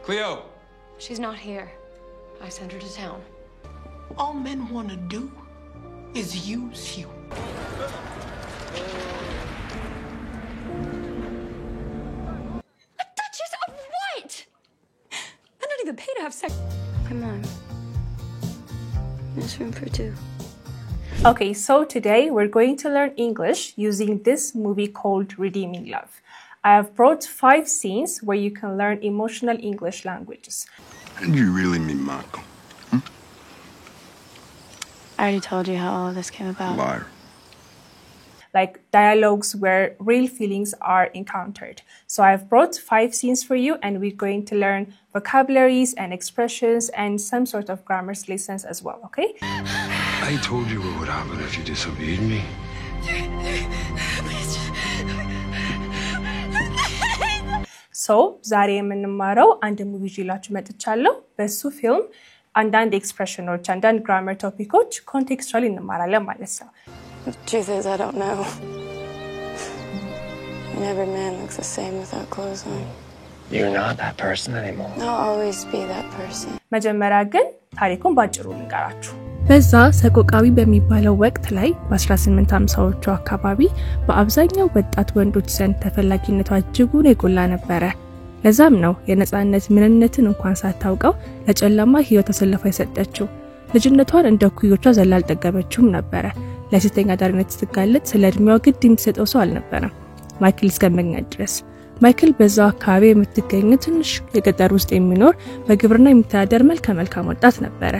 Cleo. She's not here. I sent her to town. All men want to do is use you. A Duchess of what? I don't even pay to have sex. Come on. There's room for two. Okay, so today we're going to learn English using this movie called Redeeming Love. I have brought 5 scenes where you can learn emotional English languages. And you really mean Michael? I already told you how all of this came about. Liar. Like dialogues where real feelings are encountered. So I've brought 5 scenes for you and we're going to learn vocabularies and expressions and some sort of grammar lessons as well, okay? I told you what would happen if you disobeyed me. So ዛሬ የምንማረው አንድ ሙቪ ይላችሁ መጥቻለሁ በሱ ፊልም አንዳንድ ኤክስፕሬሽኖች አንዳንድ grammar ቶፒኮች ኮንቴክስቹዋሊ እንማራለን ማለት ነው The truth is, I don't know. And every man looks the same without clothes on. You're not that person anymore. I'll always be that person. መጀመሪያ ግን ታሪኩን ባጭሩ ልንገራችሁ በዛ ሰቆቃዊ በሚባለው ወቅት ላይ በ1850ዎቹ አካባቢ በአብዛኛው ወጣት ወንዶች ዘንድ ተፈላጊነቷ እጅጉን የጎላ ነበር ለዛም ነው የነጻነት ምንነትን እንኳን ሳታውቀው ለጨለማ ህይወት ተሰልፋ የሰጠችው ልጅነቷን እንደ ኩዮቿ ዘላል ጠገበችውም ነበር ለሴተኛ ዳርነት ስትጋለጥ ስለ እድሜዋ ግድ የሚሰጠው ሰው አልነበረም ማይክል እስከመገኘት ድረስ ማይክል በዛው አካባቢ የምትገኝ ትንሽ የገጠር ውስጥ የሚኖር በግብርና የሚተዳደር መልካም ወጣት ነበር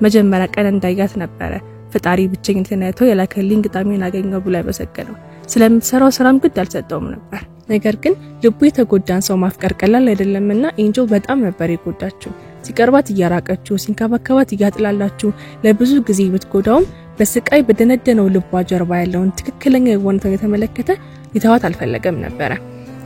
መጀመሪያ ቀን እንዳያት ነበር ፈጣሪ ብቸኝነትን አይቶ የላከልኝ ግጣሚን አገኘው ብሎ ያመሰገነው ስለምትሰራው ስራም ግድ አልሰጠውም ነበር ነገር ግን ልቡ የተጎዳን ሰው ማፍቀር ቀላል አይደለምና ኤንጆል በጣም ነበር የጎዳችው ሲቀርባት እያራቀችው ሲንከባከባት እያጥላላችው ለብዙ ጊዜ ብትጎዳውም በስቃይ በደነደነው ልቧ ጀርባ ያለውን ትክክለኛ የሆነውን የተመለከተ ይተዋት አልፈለገም ነበር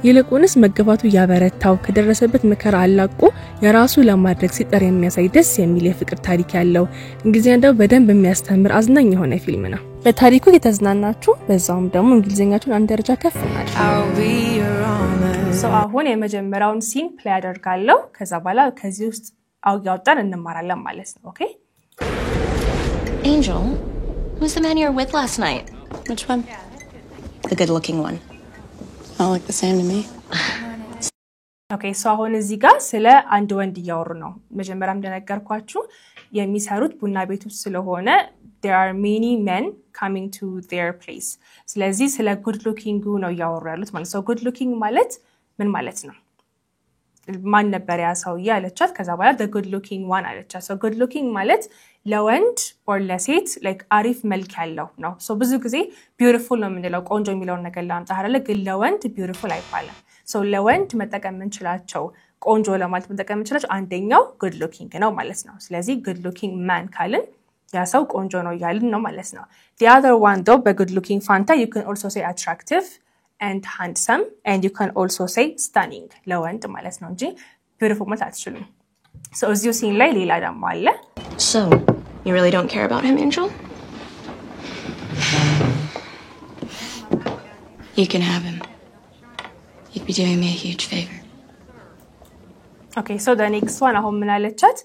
ይልቁንስ መገፋቱ ያበረታው ከደረሰበት መከራ አላቆ የራሱ ለማድረግ ሲጠር የሚያሳይ ደስ የሚል የፍቅር ታሪክ ያለው እንግሊዝኛው በደንብ የሚያስተምር አዝናኝ የሆነ ፊልም ነው በታሪኩ የተዝናናችሁ በዛውም ደግሞ እንግሊዝኛችሁን አንድ ደረጃ ከፍ እናድርጉ ሰው አሁን የመጀመሪያውን ሲን ፕሌይ አደርጋለሁ ከዛ በኋላ ከዚህ ውስጥ አውጣን እንማራለን ማለት ነው ኦኬ Angel, who's the man you were with last night? Which one? The good-looking one. All look the same to me. Okay, so አሁን እዚህ ጋር ስለ አንድ ወንድ ያወሩ ነው መጀመሪያም እንደነገርኳችሁ የሚሰሩት ቡና ቤት ውስጥ ስለሆነ there are many men coming to their place ስለዚህ ስለ good looking ነው ያወሩ ያሉት ማለት ነው good looking ማለት ምን ማለት ነው ማን ነበር ያ ሰው ያለቻት ከዛ በኋላ the good looking one አለቻት so good looking ማለት ለወንድ or ለሴት like አሪፍ መልክ ያለው ነው so ብዙ ጊዜ beautiful ነው የምንለው ቆንጆ የሚለው ነገር ላምጣ አይደለ ግን ለወንድ beautiful አይባልም so ለወንድ መጠቀም እንችላቸው ቆንጆ ለማለት መጠቀም እንችላቸው አንደኛው good looking ነው ማለት ነው ስለዚህ good looking man ካልን ያ ሰው ቆንጆ ነው ያልን ነው ማለት ነው the other one though by good looking fanta you can also say attractive and handsome and you can also say stunning ለወንድ ማለት ነው እንጂ beautiful ማለት አትችሉም so እዚሁ ሲን ላይ ሌላ ደግሞ አለ So, you really don't care about him, Angel? You can have him. You'd be doing me a huge favor. Okay, so the next one አሁን ምን አለቻት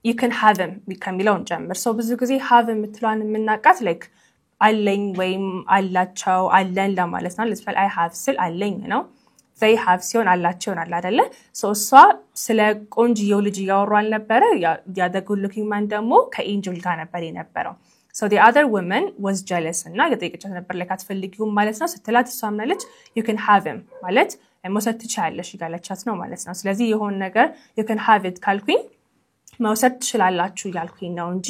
you can have him ከሚለውን ጀምር so ብዙ ጊዜ have የምትሏን የምናቃት like አለኝ ወይም አላቸው አለን ለማለት ነው ለምሳሌ I have ስል አለኝ ነው they have ሲሆን አላቸው ይሆናል አይደለ so እሷ ስለ ቆንጆው ልጅ ያወሩ አልነበረ ያ the good looking man ደግሞ ከኤንጀል ጋር ነበር የነበረው so the other woman was jealous እና የጠየቀቻት ነበር like አትፈልጊው ማለት ነው ስትላት እሷ ምናለች you can have him ማለት መውሰድ ትችያለሽ ይጋለቻት ነው ማለት ነው ስለዚህ የሆነ ነገር you can have it ካልኩኝ መውሰድ ትችላላችሁ ያልኩኝ ነው እንጂ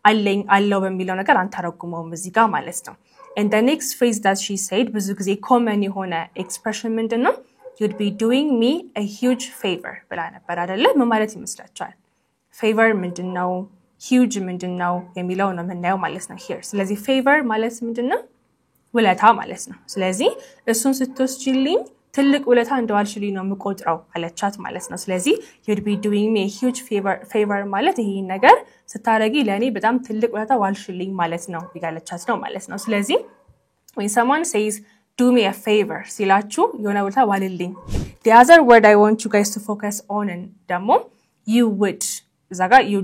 አለኝ አለው በሚለው ነገር አንተረጉመውም እዚህ ጋር ማለት ነው and the next phrase that she said ብዙ ጊዜ common የሆነ expression ምንድነው you'd be doing me a huge favor ብላ ነበር አይደለ ምን ማለት ይመስላችኋል favor ምንድነው huge ምንድነው የሚለው ነው ምናየው ማለት ነው here ስለዚህ favor ማለት ምንድነው ውለታ ማለት ነው ስለዚህ እሱን ስትወስጂልኝ ትልቅ ውለታ እንደዋልሽልኝ ነው የምቆጥረው አለቻት ማለት ነው ስለዚህ you'd be doing me a huge favor ማለት ይሄ ነገር ስታረጊ ለኔ በጣም ትልቅ ውለታ ዋልሽልኝ ማለት ነው ይጋለቻት ነው ማለት ነው ስለዚህ when someone says do me a favor ሲላችሁ የሆነ ቦታ ዋልልኝ the other word I want you guys to focus on and ደግሞ you would እዛ ጋር you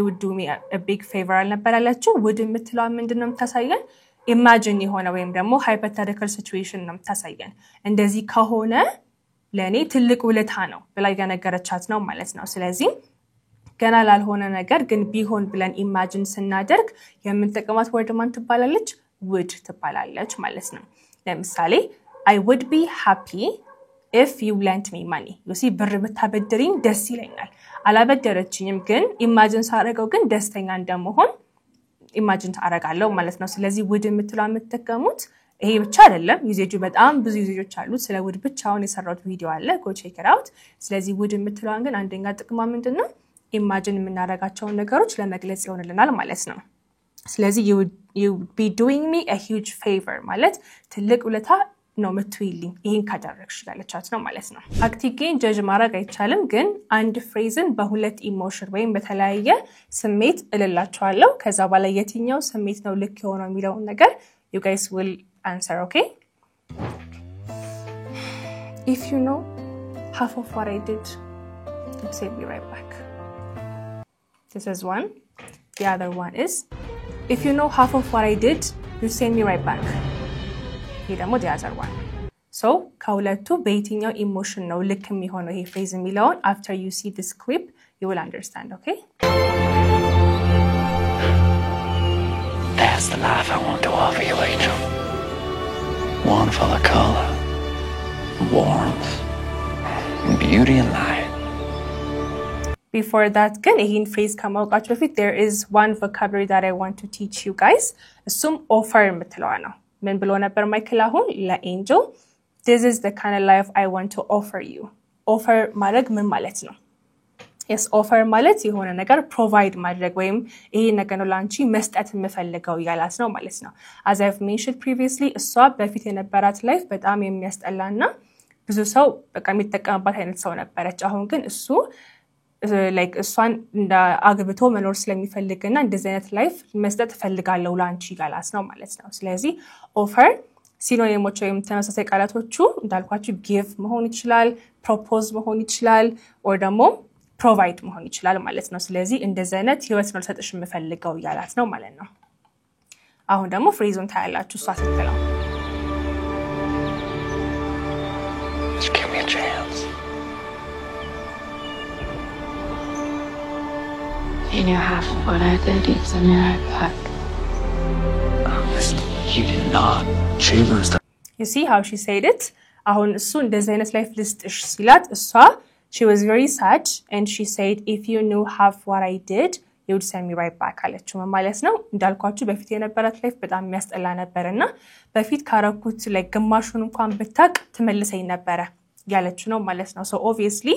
would do me a big favor አልነበራላችሁ would የምትለው ምንድነው የምታሳየን imagine የሆነ ወይም ደግሞ hypothetical situation ነው የምታሳየን እንደዚህ ከሆነ ለኔ ትልቅ ውለታ ነው ብላ ያነገረቻት ነው ማለት ነው ስለዚህ ገና ላልሆነ ነገር ግን ቢሆን ብለን imagine ስናደርግ የምንጠቀማት word ማን ትባላለች would ትባላለች ማለት ነው ለምሳሌ I would be happy if you lent me money you see ብር ብታበድሪኝ ደስ ይለኛል አላበደረችኝም ግን imagine ሳረጋው ግን ደስተኛ እንደመሆን imagine ታረጋለው ማለት ነው ስለዚህ would የምትለው የምትጠቀሙት ይሄ ብቻ አይደለም ዩዜጁ በጣም ብዙ ዩዜጆች አሉ ስለ would ብቻውን የሰራሁት ቪዲዮ አለ go check it out ስለዚህ would የምትለው ግን አንደኛ ጥቅሟ ምንድነው imagine የምናረጋቸውን ነገሮች ለመግለጽ ይሆንልናል ማለት ነው ስለዚህ you would be doing me a huge favor ማለት ትልቅ ውለታ ነው ምትውይልኝ ይሄን ካደረግሽ ያለቻት ነው ማለት ነው አክቲቭን ጀጅ ማድረግ አይቻልም ግን አንድ ፍሬዝን በሁለት ኢሞሽን ወይም በተለያየ ስሜት እልላችኋለሁ ከዛ በኋላ የትኛው ስሜት ነው ልክ የሆነው የሚለው ነገር you guys will answer okay if you know half of what I did you'll send me right back this is one the other one is if you know half of what I did you send me right back ይሄ ደግሞ the other one so ከሁለቱ በየትኛው ኢሞሽን ነው ልክ የሚሆነው ይሄ ፍሬዝ የሚለውን after you see this clip you will understand okay That's the life I want to offer you, Angel. One full of color, warmth, beauty and light. Before that ግን ይሄን ፍሬዝ ከማውቃችሁ በፊት there is one vocabulary that I want to teach you guys እሱም offer የምትለው ነው ምን ብሎ ነበር ማይክል አሁን ለኤንጀል this is the kind of life I want to offer you offer ማለት ምን ማለት ነው yes offer ማለት የሆነ ነገር provide ማድረግ ወይም ይሄ ነገር ነው ላንቺ መስጠት የምፈልገው ያላስ ነው ማለት ነው as I've mentioned previously እሷ በፊት የነበራት ላይፍ በጣም የሚያስጠላና ብዙ ሰው በቃ የሚጠቀምባት አይነት ሰው ነበረች አሁን ግን እሱ like እሷን እንደ አግብቶ መኖር ስለሚፈልግና እንደዚህ አይነት ላይፍ መስጠት ፈልጋለሁ ላንቺ ያላስ ነው ማለት ነው ስለዚህ offer ሲኖኒሞች ወይም ተመሳሳይ ቃላቶቹ እንዳልኳችሁ give መሆን ይችላል propose መሆን ይችላል or ደግሞ provide መሆን ይችላል ማለት ነው ስለዚህ እንደዚህ አይነት ህይወት ነው ሰጥሽ የምፈልገው ያላስ ነው ማለት ነው አሁን ደግሞ ፍሬዙን ታያላችሁ እሷ ስትለው Just give me a chance. You knew half of what I did, you'd send me right back. You did not. She was the... You see how she said it? አሁን እሱ እንደዚህ አይነት ላይፍ ልስጥሽ ሲላት እሷ she was very sad and she said if you knew half what I did you would send me right back አለችው ማለት ነው እንዳልኳችሁ በፊት የነበራት ላይፍ በጣም የሚያስጠላ ነበርና በፊት ካረኩት ላይ ግማሹን እንኳን ብታቅ ትመልሰኝ ነበር ያለችው ነው ማለት ነው so obviously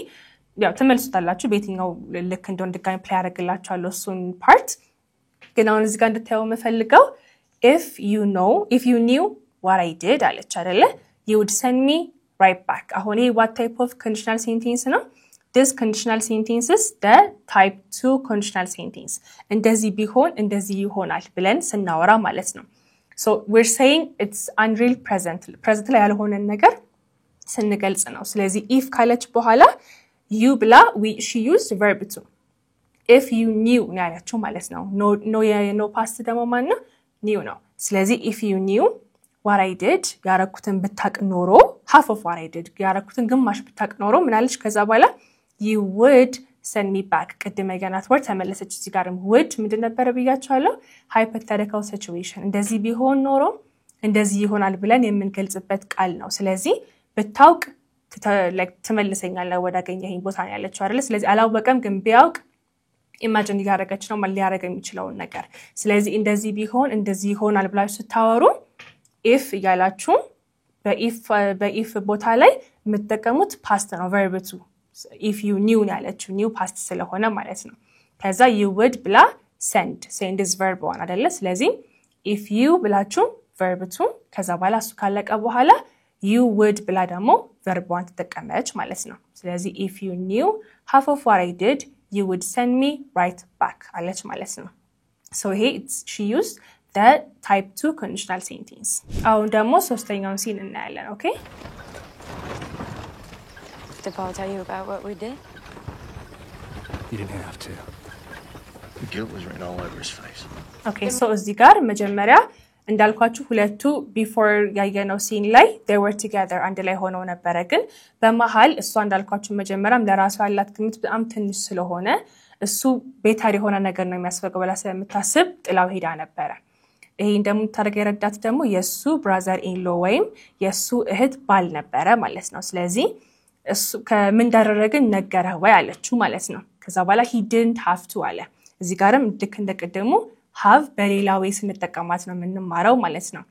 ያው ተመልሱታላችሁ በየትኛው ልክ እንደሆነ ድጋሚ ፕሌይ አደርግላችኋለሁ እሱን ፓርት ግን አሁን እዚህ ጋር እንድታዩ የምፈልገው if you knew what I did አለች አይደለ you would send me right back አሁን ይሄ what type of conditional sentence ነው this conditional sentence is the type 2 conditional sentence እንደዚህ ቢሆን እንደዚህ ይሆናል ብለን ስናወራ ማለት ነው so we're saying it's unreal present ላይ ያልሆነ ነገር ስንገልጽ ነው ስለዚህ if ካለች በኋላ you ብላ she used verb to if you knew ያለችው ማለት ነው no past ደግሞ ማን ነው knew ነው ስለዚህ if you knew what I did ያረኩትን ብታቅ ኖሮ half of what I did ያረኩትን ግማሽ ብታቅ ኖሮ ምን አለች ከዛ በኋላ you would send me back ቅድም ያገናት ወር ተመለሰች እዚህ ጋርም would ምንድን ነበር ብያችኋለሁ hypothetical situation እንደዚህ ቢሆን ኖሮ እንደዚህ ይሆናል ብለን የምንገልጽበት ቃል ነው ስለዚህ ብታውቅ ተመልሰኛለህ ወዳገኘኝ ቦታ ያለችው አይደል ስለዚህ አላወቀም ግን ቢያውቅ ኢማጂን ያደረገች ነው ማለት ያደረገ የሚችለው ነገር ስለዚህ እንደዚህ ቢሆን እንደዚህ ይሆናል ብላችሁ ስታወሩ if ያላችሁ በኢፍ ቦታ ላይ የምትጠቀሙት past ነው verb to if you knew ያለችው new past ስለሆነ ማለት ነው ከዛ you would ብላ send is verb one አይደለ ስለዚህ if you ብላችሁ verb to ከዛ በኋላ እሱ ካለቀ በኋላ you would ብላ ደግሞ verb one ተጠቀመች ማለት ነው ስለዚህ if you knew half of what I did you would send me right back አለች ማለት ነው so here she used the type 2 conditional sentence. አሁን ደግሞ ሶስተኛውን ሲን እናያለን okay? Did Paul tell you about what we did? You didn't have to. The guilt was written all over his face. Okay, so እዚህ ጋር መጀመሪያ እንዳልኳችሁ ሁለቱ before ያየነው ሲን ላይ they were together አንድ ላይ ሆነው ነበር ግን በመሃል እሷ እንዳልኳችሁ መጀመሪያም ለራሷ ያላት ግምት በጣም ትንሽ ስለሆነ እሱ ቤታሪ ሆነ ነገር ነው የሚያስፈልገው ብላ ስለምታስብ ጥላው ሄዳ ነበር ይሄ እንደምታደርገው የረዳት ደግሞ የሱ brother in law ወይም የሱ እህት ባል ነበር ማለት ነው ስለዚህ እሱ ከምን እንዳደረገ ነገረ ወይ አለችው ማለት ነው ከዛ በኋላ he didn't have to አለ እዚህ ጋርም ልክ እንደቀደሙ have በሌላ way ስንጠቀማት ነው የምንማረው ማለት ነው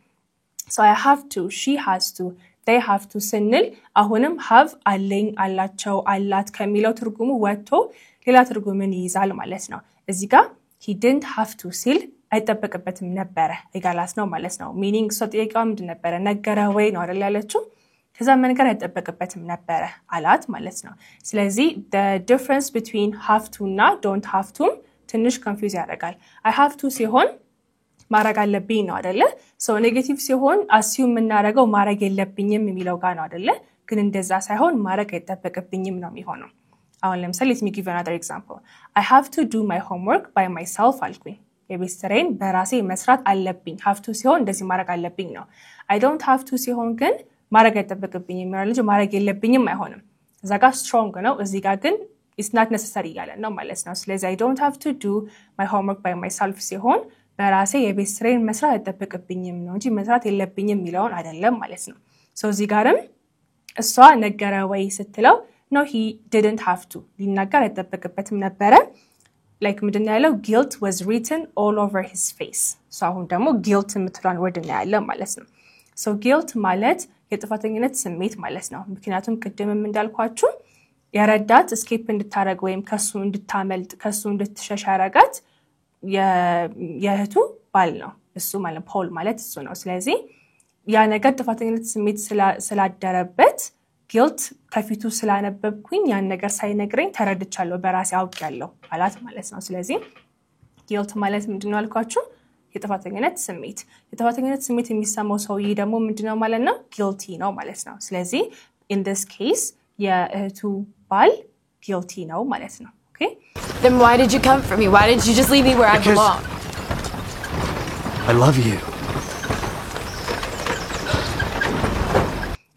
so I have to she has to they have to ስንል አሁንም have አለኝ አላቸው አላት ከሚለው ትርጉሙ ወጥቶ ሌላ ትርጉምን ይይዛል ማለት ነው እዚህ ጋር he didn't have to ሲል አይጠበቅበትም ነበር ይጋላስ ነው ማለት ነው meaning so ጥያቄው ምንድን ነበር ነገረ ወይ ነው አይደል ያለችው ከዛ መንገር አይጠበቅበትም ነበር አላት ማለት ነው ስለዚህ the difference between have to እና don't have to ትንሽ ኮንፊውዝ ያደርጋል I have to ሲሆን ማረግ አለብኝ ነው አይደለ so ኔጌቲቭ ሲሆን assume እናረጋው ማረግ የለብኝም የሚለው ጋር ነው አይደለ ግን እንደዛ ሳይሆን ማረግ አይጠበቅብኝም ነው የሚሆነው አሁን ለምሳሌ let me give another example I have to do my homework by myself አልኩኝ የቤት ስራዬን በራሴ መስራት አለብኝ have to ሲሆን እንደዚህ ማረግ አለብኝ ነው I don't have to ሲሆን ግን ማረግ አይጠበቅብኝም ነው እንጂ ማረግ የለብኝም አይሆንም እዛ ጋር strong ነው እዚህ ጋር ግን it's not necessary ያለ ነው ማለት ነው ስለዚህ I don't have to do my homework by myself ሲሆን በራሴ የቤት ስራዬን መስራት አይጠበቅብኝም ነው እንጂ መስራት የለብኝም የሚለውን አይደለም ማለት ነው so እዚህ ጋርም እሷ ነገረ ወይ ስትለው no he didn't have to ሊናገር አይጠበቅበትም ነበር like ምንድነው ያለው guilt was written all over his face so አሁን ደግሞ guilt የምትሏን ወርድ ነው ያለው ማለት ነው so guilt ማለት የጥፋተኝነት ስሜት ማለት ነው ምክንያቱም ቅድምም እንዳልኳችሁ የረዳት escape እንድታረግ ወይም ከሱ እንድታመልጥ ከሱ እንድትሸሽ ያረጋት የእህቱ ባል ነው እሱ ማለት ፖል ማለት እሱ ነው ስለዚህ ያ ነገር ጥፋተኝነት ስሜት ስላደረበት guilt ከፊቱ ስላነበብኩኝ ያን ነገር ሳይነግረኝ ተረድቻለሁ በራሴ አውቄያለሁ አላት ማለት ነው ስለዚህ guilt ማለት ምንድነው አልኳችሁ የጥፋተኝነት ስሜት የሚሰማው ሰውዬ ደግሞ ምንድነው ማለት ነው guilty ነው ማለት ነው ስለዚህ in this case የእህቱ ባል guilty ነው ማለት ነው okay Then why did you come for me? Why didn't you just leave me where I belong? I love you.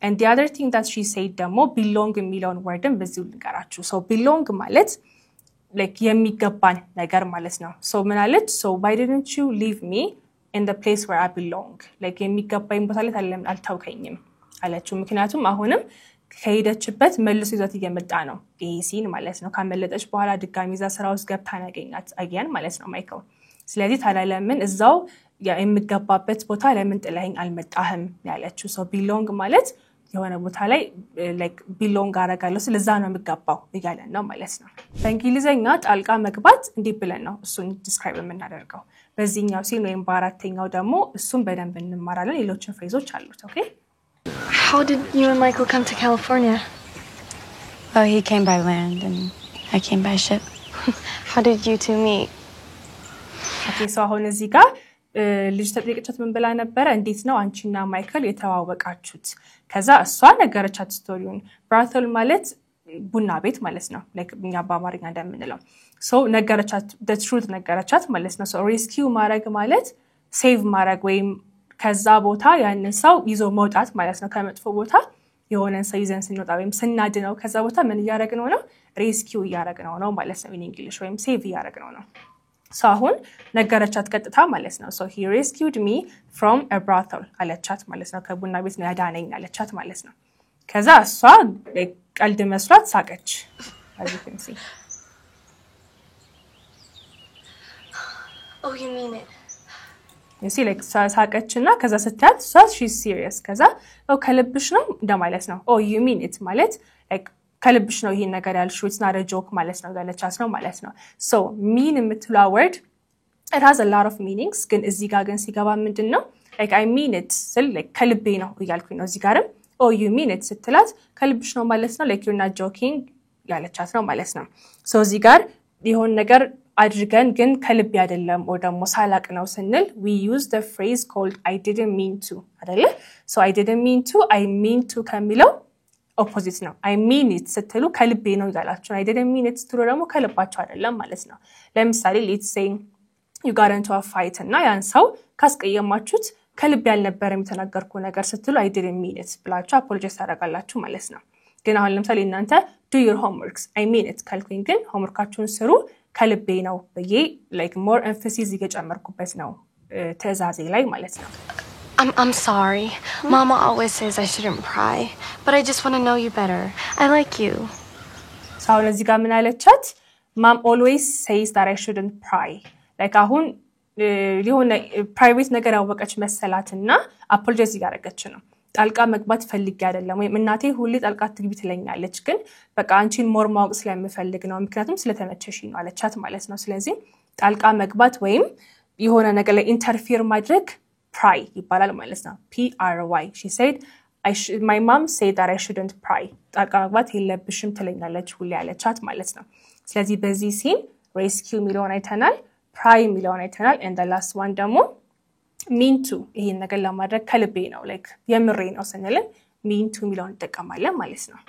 And the other thing that she said ደግሞ belong የሚለውን ወርድን በዚሁ ልንገራችሁ so belong ማለት like የሚገባን ነገር ማለት ነው so ምን አለች so why didn't you leave me in the place where I belong like የሚገባኝ ቦታ ላይ አልታውከኝም አለችው ምክንያቱም አሁንም ከሄደችበት መልሶ ይዟት እየመጣ ነው ይሄ ሲን ማለት ነው ካመለጠች በኋላ ድጋሚ እዛ ስራው ውስጥ ገብታ ነገኛት አያን ማለት ነው ማይክል ስለዚህ ታዲያ ለምን እዛው የሚገባበት ቦታ ለምን ጥለኸኝ አልመጣህም ያለችው so belong ማለት የሆነ ቦታ ላይ like belong አረጋለሁ ስለዛ ነው የሚገባው ይያለ ነው ማለት ነው በእንግሊዘኛ ጣልቃ መግባት እንዲህ ብለን ነው እሱን ዲስክራይብ የምናደርገው በዚህኛው ሲን ወይም በአራተኛው ደግሞ እሱን በደንብ እንማራለን ሌሎችን ፍሬዞች አሉት ኦኬ How did you and Michael come to California? Well, he came by land and I came by ship. How did you two meet? Okay, so አሁን እዚህ ጋር ልጅ ተጠይቀቻት ምን ብላ ነበር እንዴት ነው አንቺና ማይክል የተዋወቃችሁት ከዛ እሷ ነገረቻት ስቶሪውን ብራተል ማለት ቡና ቤት ማለት ነው like እኛ በአማርኛ እንደምንለው so ነገረቻት the truth ነገረቻት ማለት ነው so rescue ማድረግ ማለት save ማድረግ ወይም ከዛ ቦታ ያንን ሰው ይዞ መውጣት ማለት ነው ከመጥፎ ቦታ የሆነን ሰው ይዘን ስንወጣ ወይም ስናድነው ከዛ ቦታ ምን ያረግነው ነው rescue ያረግነው ነው ማለት ነው in English ወይም save ያረግነው ነው so አሁን ነገረቻት ቀጥታ ማለት ነው so he rescued me from a brothel አለቻት ማለት ነው ከቡና ቤት ነው ያዳነኝ አለቻት ማለት ነው ከዛ እሷ ቀልድ መስሏት ሳቀች as you can see Oh, you mean it? you see like ሳቀችና ከዛ ስታት she's serious ከዛ ከልብሽ ነው እንደማለት ነው oh you mean it ማለት like ከልብሽ ነው ይሄን ነገር ያልሽው it's not a joke ማለት ነው ያለቻት ነው ማለት ነው so mean የምትለው word it has a lot of meanings ግን እዚህ ጋር ግን ሲገባ ምንድነው like I mean it ስል like ከልቤ ነው ይያልኩኝ ነው እዚህ ጋርም oh you mean it ስትላት ከልብሽ ነው ማለት ነው like you're not joking ያለቻት ነው ማለት ነው so እዚህ ጋር የሆነ ነገር አድርገን ግን ከልብ አይደለም or ደግሞ ሳላቅ ነው ስንል we use the phrase called I didn't mean to አይደለ so I didn't mean to I mean to ከሚለው opposite ነው I mean it ስትሉ ከልቤ ነው ይላልአችሁ I didn't mean it ስትሉ ደግሞ ከልባችሁ አይደለም ማለት ነው ለምሳሌ let's say you got into a fight እና ያን ሰው ካስቀየማችሁት ከልብ ያልነበረም የተናገርኩ ነገር ስትሉ I didn't mean it ብላችሁ apologize ታደርጋላችሁ ማለት ነው ግን አሁን ለምሳሌ እናንተ do your homeworks I mean it ካልኩኝ ግን homeworkአችሁን ስሩ ከልቤ ነው በዬ like more emphasis እየጨመርኩበት ነው ተዛዜ ላይ ማለት ነው I'm sorry. Mama always says I shouldn't pry, but I just want to know you better. I like you. So ለዚህ ጋር ምን አለቻት Mom always says that I shouldn't pry. Like አሁን ሊሆነ private ነገር ያወቀች መሰላትና apologize ያደረገች ነው ጣልቃ መግባት ፈልጊ አይደለም ወይ እናቴ ሁሌ ጣልቃ ትግቢ ትለኛለች ግን በቃ አንቺን ሞር ማወቅ ስለምፈልግ ነው ምክንያቱም ስለተመቸሽ ነው አለቻት ማለት ነው ስለዚህ ጣልቃ መግባት ወይም የሆነ ነገር ላይ ኢንተርፌር ማድረግ pry ይባላል ማለት ነው PRY she said my mom said that I shouldn't pry ጣልቃ መግባት የለብሽም ትለኛለች ሁሌ አለቻት ማለት ነው ስለዚህ በዚህ ሲን rescue ሚሊዮን አይተናል pry ሚሊዮን አይተናል and the last one ደግሞ mean to ይሄን ነገር ለማድረግ ከልቤ ነው like የምሬ ነው ስንል mean to ሚሊዮን ተጠቀማለን ማለት ነው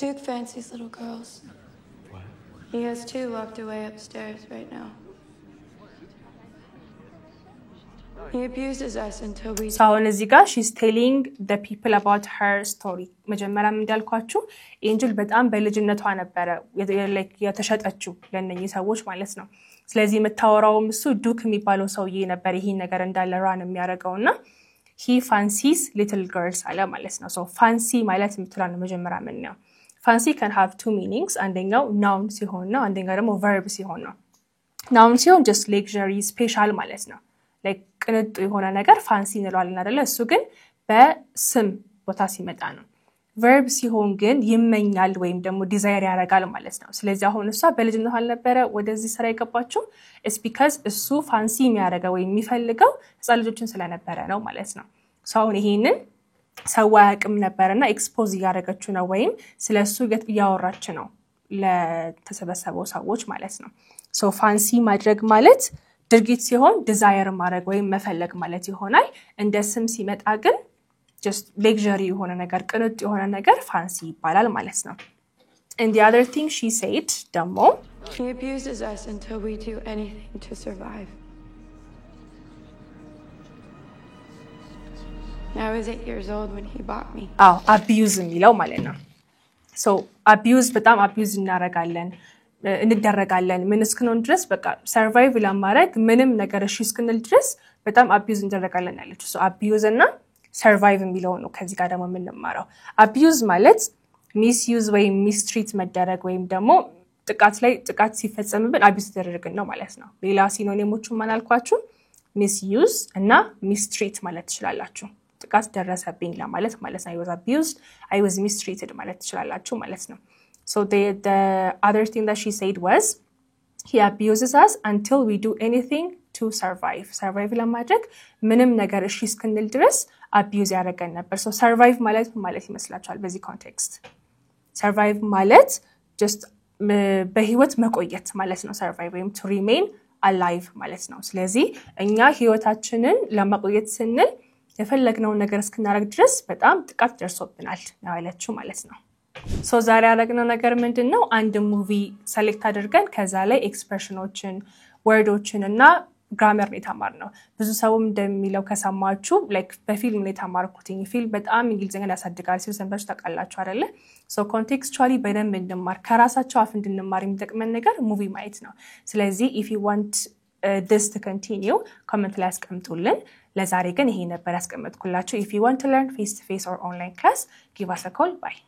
Duke fancies little girls. What? He has 2 locked away upstairs right now. He abuses us until we So እዚህ ጋር she's telling the people about her story መጀመሪያም እንዳልኳችሁ ኤንጀል በጣም በልጅነቷ ነበረ የተሸጠችው ለነኚህ ሰዎች ማለት ነው ስለዚህ መታወራውም እሱ ዱክ የሚባለው ሰውዬ ነበር ይሄን ነገር እንዳለ ራን የሚያደርገውና he fancies little girls አለ ማለት ነው so fancy ማለት የምትለው ነው መጀመሪያ ምን ነው fancy can have 2 meanings አንደኛው noun ሲሆን ነው አንደኛው ደግሞ verb ሲሆን ነው noun ሲሆን just luxury special ማለት ነው like ቅንጡ የሆነ ነገር fancy እንለዋለን አይደለ እሱ ግን በስም ቦታ ሲመጣ ነው verb ሲሆን ግን ይመኛል ወይም ደግሞ desire ያደርጋል ማለት ነው ስለዚህ አሁን እሷ በልጅነቷ አልነበረ ወደዚህ ስራ የገባችው is because እሱ fancy የሚያደርገው ወይ የሚፈልገው ህፃን ልጆችን ስለነበረ ነው ማለት ነው so አሁን ይሄንን ሰዋቅም ነበርና ኤክስፖዝ ያደረገችው ነው ወይም ስለሱ ያወራች ነው ለተሰበሰበው ሰዎች ማለት ነው so fancy ማድረግ ማለት ድርጊት ሲሆን desire ማድረግ ወይም መፈለግ ማለት ይሆናል እንደ ስም ሲመጣ ግን just luxury የሆነ ነገር ቅንጡ የሆነ ነገር fancy ይባላል ማለት ነው and the other thing she said ደግሞ he abuses us until we do anything to survive I was 8 years old when he bought me abuse የሚለው ማለት ነው so abuse በጣም abuse እንደረጋለን ምን እስከኖን ድረስ በቃ survive ለማድረግ ምንም ነገር እሺ እስከነል ድረስ በጣም abuse እንደረጋለን ያለችው so abuse እና survive የሚለው ነው ከዚህ ጋር ደግሞ የምንማረው abuse ማለት misuse ወይ mistreat መደረግ ወይም ደግሞ ጥቃት ሲፈጸምብን abuse ተደረገን ነው ማለት ነው ሌላ ሲኖኒሞቹ ማን አልኳችሁ misuse እና mistreat ማለት ትችላላችሁ ጥቃት ደረሰብኝ ለማለት ማለት ነው I was abused I was mistreated ማለት ትችላላችሁ ማለት ነው so the other thing that she said was he abuses us until we do anything to survive ለማድረግ ምንም ነገር እሺ እስከንል ድረስ abuse ያደርገን ነበር so survive ማለት ይመስላችኋል በዚህ ኮንቴክስት survive ማለት just በህይወት መቆየት ማለት ነው survive ወይም to remain alive ማለት ነው ስለዚህ እኛ ህይወታችንን ለማቆየት ስንል የፈለግነው ነገር እስከናረግ ድረስ በጣም ጥቃት ደርሶብናል ያለችው ማለት ነው so ዛሬ ያደረግነው ነገር ምንድነው አንድ ሙቪ ሰሌክት አድርገን ከዛ ላይ ኤክስፕሬሽኖችን ወርዶችን እና grammar ነው የተማርነው ብዙ ሰውም እንደሚለው ከሰማችሁ like በፊልም ነው የተማርኩት ፊልም በጣም እንግሊዘኛ ያሳድጋል ሲሰንበርሽ ተቃላችሁ አይደለ so contextually በደንብ እንድማር ከራሳቸው አፍ እንድንማር የሚጠቅመን ነገር ሙቪ ማየት ነው ስለዚህ if you want this to continue comment ላይ አስቀምጡልን ለዛሬ ግን ይሄ ነበር ያስቀመጥኩላችሁ if you want to learn face to face or online class give us a call bye